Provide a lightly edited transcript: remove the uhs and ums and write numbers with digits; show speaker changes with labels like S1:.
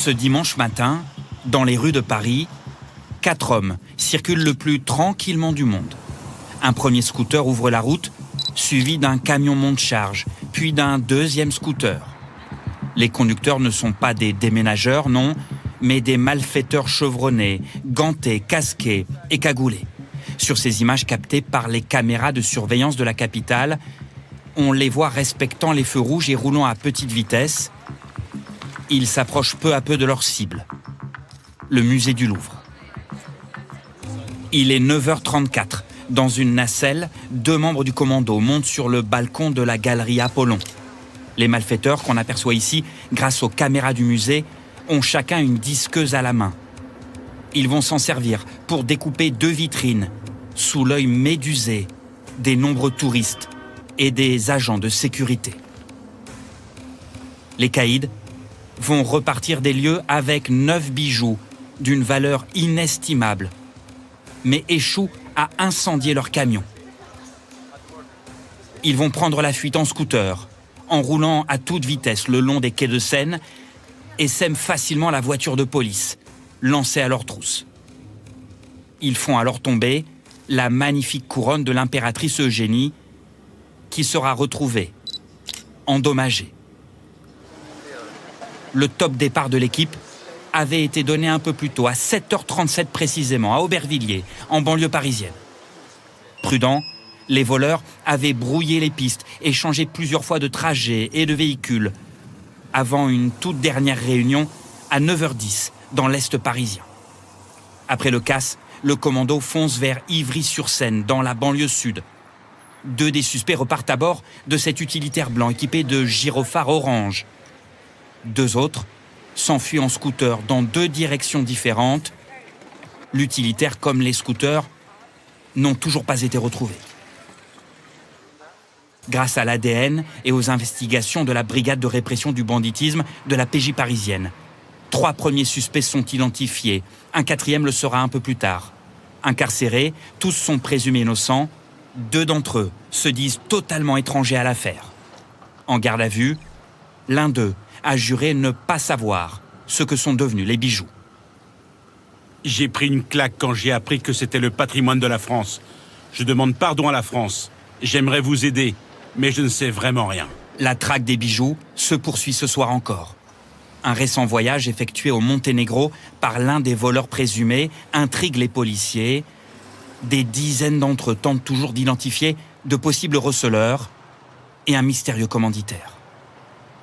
S1: Ce dimanche matin, dans les rues de Paris, 4 hommes circulent le plus tranquillement du monde. Un premier scooter ouvre la route, suivi d'un camion monte-charge, puis d'un deuxième scooter. Les conducteurs ne sont pas des déménageurs, non, mais des malfaiteurs chevronnés, gantés, casqués et cagoulés. Sur ces images captées par les caméras de surveillance de la capitale, on les voit respectant les feux rouges et roulant à petite vitesse. Ils s'approchent peu à peu de leur cible, le musée du Louvre. Il est 9h34. Dans une nacelle, 2 membres du commando montent sur le balcon de la galerie Apollon. Les malfaiteurs, qu'on aperçoit ici grâce aux caméras du musée, ont chacun une disqueuse à la main. Ils vont s'en servir pour découper 2 vitrines, sous l'œil médusé des nombreux touristes et des agents de sécurité. Les caïds vont repartir des lieux avec 9 bijoux d'une valeur inestimable, mais échouent à incendier leur camion. Ils vont prendre la fuite en scooter, en roulant à toute vitesse le long des quais de Seine et sèment facilement la voiture de police, lancée à leur trousse. Ils font alors tomber la magnifique couronne de l'impératrice Eugénie, qui sera retrouvée, endommagée. Le top départ de l'équipe avait été donné un peu plus tôt, à 7h37 précisément, à Aubervilliers, en banlieue parisienne. Prudents, les voleurs avaient brouillé les pistes et changé plusieurs fois de trajet et de véhicule, avant une toute dernière réunion à 9h10 dans l'Est parisien. Après le casse, le commando fonce vers Ivry-sur-Seine, dans la banlieue sud. 2 des suspects repartent à bord de cet utilitaire blanc équipé de gyrophares orange. 2 autres s'enfuient en scooter dans 2 directions différentes. L'utilitaire comme les scooters n'ont toujours pas été retrouvés. Grâce à l'ADN et aux investigations de la brigade de répression du banditisme de la PJ parisienne, 3 premiers suspects sont identifiés. Un 4e le sera un peu plus tard. Incarcérés, tous sont présumés innocents. 2 d'entre eux se disent totalement étrangers à l'affaire. En garde à vue, l'un d'eux a juré ne pas savoir ce que sont devenus les bijoux.
S2: J'ai pris une claque quand j'ai appris que c'était le patrimoine de la France. Je demande pardon à la France. J'aimerais vous aider, mais je ne sais vraiment rien.
S1: La traque des bijoux se poursuit ce soir encore. Un récent voyage effectué au Monténégro par l'un des voleurs présumés intrigue les policiers. Des dizaines d'entre eux tentent toujours d'identifier de possibles receleurs et un mystérieux commanditaire.